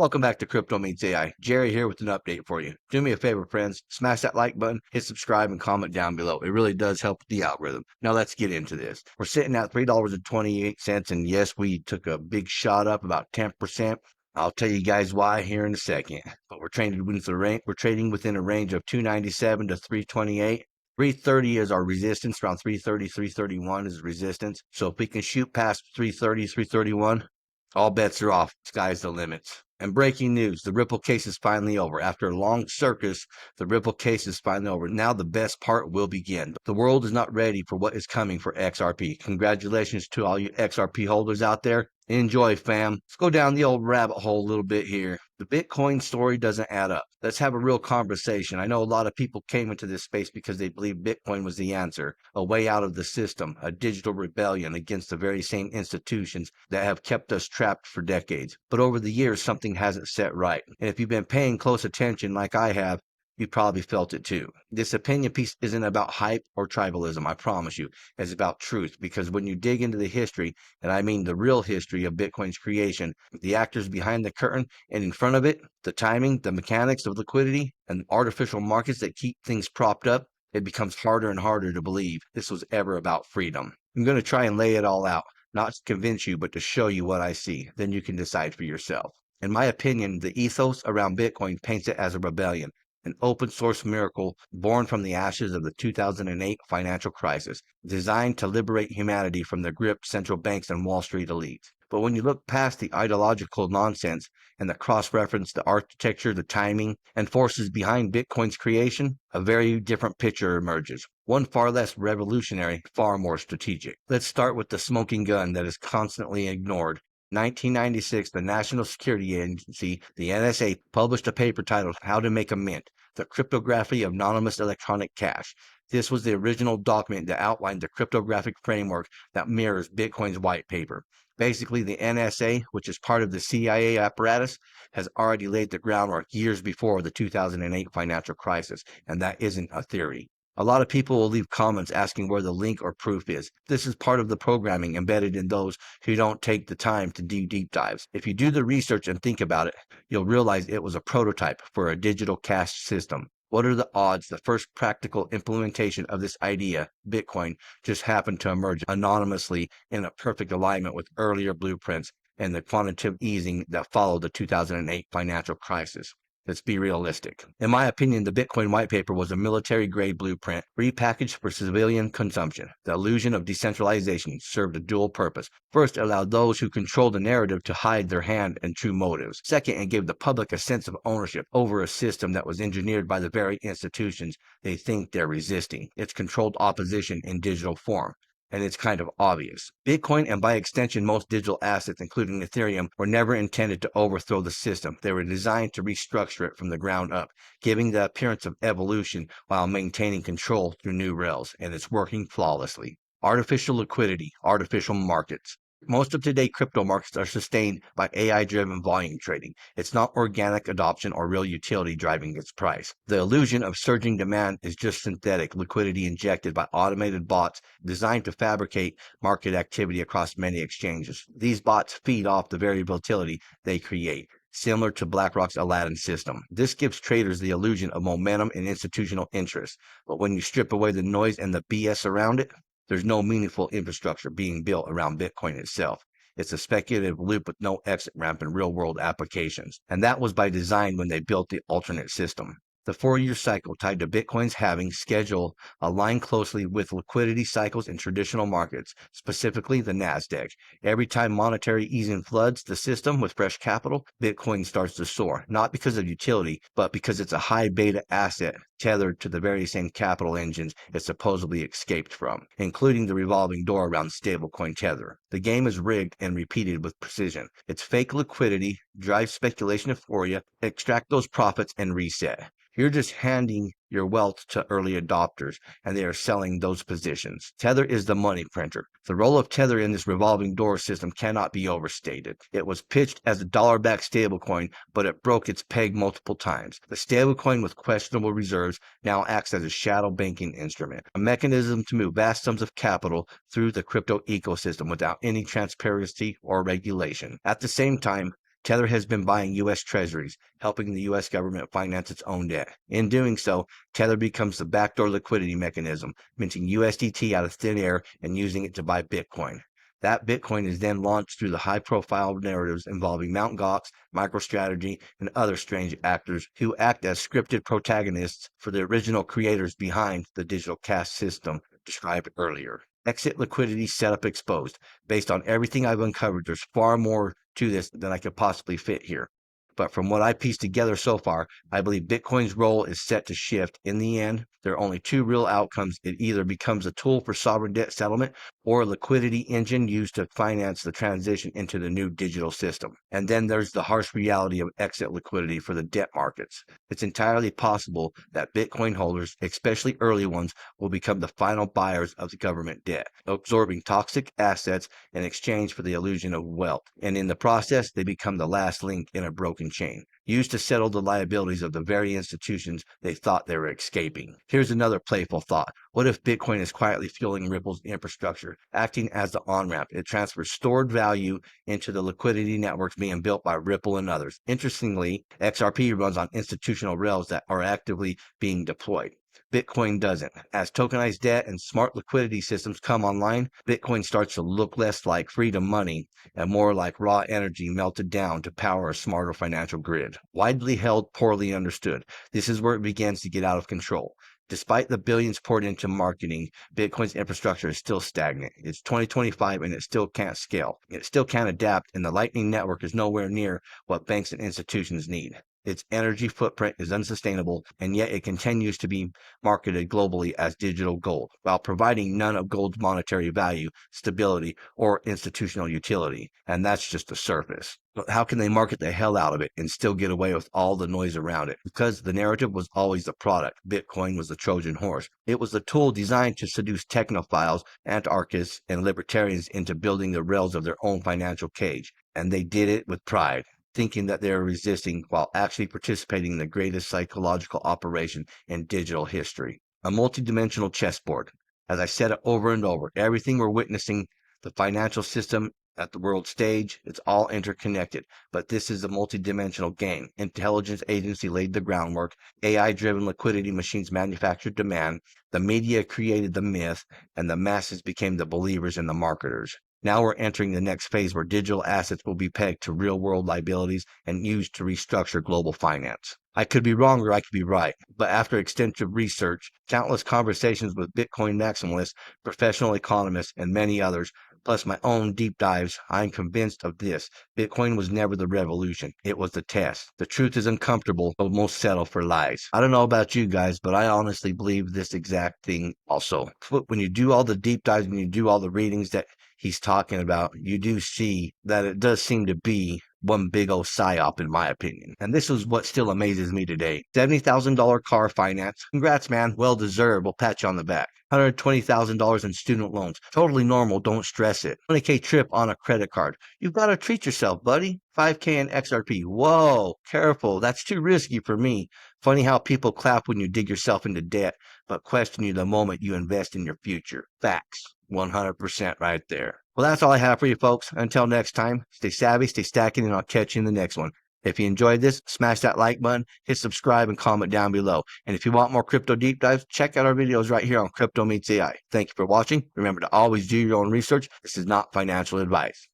Welcome back to Crypto Meets AI. Jerry here with an update for you. Do me a favor, friends. Smash that like button, hit subscribe, and comment down below. It really does help the algorithm. Now let's get into this. We're sitting at $3.28, and yes, we took a big shot up, about 10%. I'll tell you guys why here in a second. But we're trading within a range of 297 to 328. 330 is our resistance. Around 330, 331 is resistance. So if we can shoot past 330, 331, all bets are off. Sky's the limit. And breaking news, the Ripple case is finally over. After a long circus, the Ripple case is finally over. Now the best part will begin. The world is not ready for what is coming for XRP. Congratulations to all you XRP holders out there. Enjoy, fam. Let's go down the old rabbit hole a little bit here. The Bitcoin story doesn't add up. Let's have a real conversation. I know a lot of people came into this space because they believed Bitcoin was the answer, a way out of the system, a digital rebellion against the very same institutions that have kept us trapped for decades. But over the years, something hasn't set right. And if you've been paying close attention like I have, you probably felt it too. This opinion piece isn't about hype or tribalism, I promise you. It's about truth, because when you dig into the history, and I mean the real history of Bitcoin's creation, the actors behind the curtain and in front of it, the timing, the mechanics of liquidity, and artificial markets that keep things propped up, it becomes harder and harder to believe this was ever about freedom. I'm going to try and lay it all out, not to convince you, but to show you what I see. Then you can decide for yourself. In my opinion, the ethos around Bitcoin paints it as a rebellion, an open source miracle born from the ashes of the 2008 financial crisis, designed to liberate humanity from the grip of central banks and Wall Street elites. But when you look past the ideological nonsense and the cross-reference the architecture, the timing, and forces behind Bitcoin's creation, a very different picture emerges. One far less revolutionary, far more strategic. Let's start with the smoking gun that is constantly ignored. 1996, the National Security Agency, the NSA, published a paper titled How to Make a Mint, the Cryptography of Anonymous Electronic Cash. This was the original document that outlined the cryptographic framework that mirrors Bitcoin's white paper. Basically, the NSA, which is part of the CIA apparatus, has already laid the groundwork years before the 2008 financial crisis, and that isn't a theory. A lot of people will leave comments asking where the link or proof is. This is part of the programming embedded in those who don't take the time to do deep dives. If you do the research and think about it, you'll realize it was a prototype for a digital cash system. What are the odds the first practical implementation of this idea, Bitcoin, just happened to emerge anonymously in a perfect alignment with earlier blueprints and the quantitative easing that followed the 2008 financial crisis? Let's be realistic. In my opinion, the Bitcoin white paper was a military-grade blueprint repackaged for civilian consumption. The illusion of decentralization served a dual purpose. First, it allowed those who controlled the narrative to hide their hand and true motives. Second, it gave the public a sense of ownership over a system that was engineered by the very institutions they think they're resisting. It's controlled opposition in digital form. And it's kind of obvious. Bitcoin, and by extension most digital assets, including Ethereum, were never intended to overthrow the system. They were designed to restructure it from the ground up, giving the appearance of evolution while maintaining control through new rails, and it's working flawlessly. Artificial liquidity, artificial markets. Most of today's crypto markets are sustained by AI-driven volume trading. It's not organic adoption or real utility driving its price. The illusion of surging demand is just synthetic liquidity injected by automated bots designed to fabricate market activity across many exchanges. These bots feed off the very volatility they create, similar to BlackRock's Aladdin system. This gives traders the illusion of momentum and institutional interest. But when you strip away the noise and the BS around it, there's no meaningful infrastructure being built around Bitcoin itself. It's a speculative loop with no exit ramp in real-world applications. And that was by design when they built the alternate system. The 4-year cycle tied to Bitcoin's halving schedule aligned closely with liquidity cycles in traditional markets, specifically the Nasdaq. Every time monetary easing floods the system with fresh capital, Bitcoin starts to soar, not because of utility, but because it's a high beta asset tethered to the very same capital engines it supposedly escaped from, including the revolving door around stablecoin Tether. The game is rigged and repeated with precision. It's fake liquidity, drive speculation euphoria, extract those profits, and reset. You're just handing your wealth to early adopters, and they are selling those positions. Tether is the money printer. The role of Tether in this revolving door system cannot be overstated. It was pitched as a dollar-backed stablecoin, but it broke its peg multiple times. The stablecoin with questionable reserves now acts as a shadow banking instrument, a mechanism to move vast sums of capital through the crypto ecosystem without any transparency or regulation. At the same time, Tether has been buying U.S. treasuries, helping the U.S. government finance its own debt. In doing so, Tether becomes the backdoor liquidity mechanism, minting USDT out of thin air and using it to buy Bitcoin. That Bitcoin is then launched through the high-profile narratives involving Mt. Gox, MicroStrategy, and other strange actors who act as scripted protagonists for the original creators behind the digital cash system described earlier. Exit liquidity setup exposed. Based on everything I've uncovered, there's far more to this than I could possibly fit here. But from what I pieced together so far, I believe Bitcoin's role is set to shift. In the end, there are only two real outcomes. It either becomes a tool for sovereign debt settlement or a liquidity engine used to finance the transition into the new digital system. And then there's the harsh reality of exit liquidity for the debt markets. It's entirely possible that Bitcoin holders, especially early ones, will become the final buyers of the government debt, absorbing toxic assets in exchange for the illusion of wealth. And in the process, they become the last link in a broken chain, used to settle the liabilities of the very institutions they thought they were escaping. Here's another playful thought. What if Bitcoin is quietly fueling Ripple's infrastructure, acting as the on-ramp? It transfers stored value into the liquidity networks being built by Ripple and others. Interestingly, XRP runs on institutional rails that are actively being deployed. Bitcoin doesn't. As tokenized debt and smart liquidity systems come online, Bitcoin starts to look less like freedom money and more like raw energy melted down to power a smarter financial grid. Widely held, poorly understood. This is where it begins to get out of control. Despite the billions poured into marketing, Bitcoin's infrastructure is still stagnant. It's 2025 and it still can't scale. It still can't adapt, and the Lightning Network is nowhere near what banks and institutions need. Its energy footprint is unsustainable, and yet it continues to be marketed globally as digital gold, while providing none of gold's monetary value, stability, or institutional utility. And that's just the surface. But how can they market the hell out of it and still get away with all the noise around it? Because the narrative was always the product. Bitcoin was the Trojan horse. It was the tool designed to seduce technophiles, anarchists, and libertarians into building the rails of their own financial cage. And they did it with pride, thinking that they are resisting while actually participating in the greatest psychological operation in digital history. A multidimensional chessboard. As I said it over and over, everything we're witnessing, the financial system at the world stage, it's all interconnected. But this is a multidimensional game. Intelligence agency laid the groundwork. AI-driven liquidity machines manufactured demand. The media created the myth, and the masses became the believers and the marketers. Now we're entering the next phase where digital assets will be pegged to real-world liabilities and used to restructure global finance. I could be wrong or I could be right, but after extensive research, countless conversations with Bitcoin maximalists, professional economists, and many others, plus my own deep dives, I'm convinced of this. Bitcoin was never the revolution. It was the test. The truth is uncomfortable, but most settle for lies. I don't know about you guys, but I honestly believe this exact thing also. When you do all the deep dives, when you do all the readings that he's talking about, you do see that it does seem to be one big old psyop, in my opinion. And this is what still amazes me today. $70,000 car finance. Congrats, man. Well deserved. We'll pat you on the back. $120,000 in student loans. Totally normal. Don't stress it. 20K trip on a credit card. You've got to treat yourself, buddy. 5K in XRP. Whoa, careful. That's too risky for me. Funny how people clap when you dig yourself into debt, but question you the moment you invest in your future. Facts. 100% right there. Well, that's all I have for you folks. Until next time, stay savvy, stay stacking, and I'll catch you in the next one. If you enjoyed this, smash that like button, hit subscribe, and comment down below. And if you want more crypto deep dives, check out our videos right here on Crypto Meets AI. Thank you for watching. Remember to always do your own research. This is not financial advice.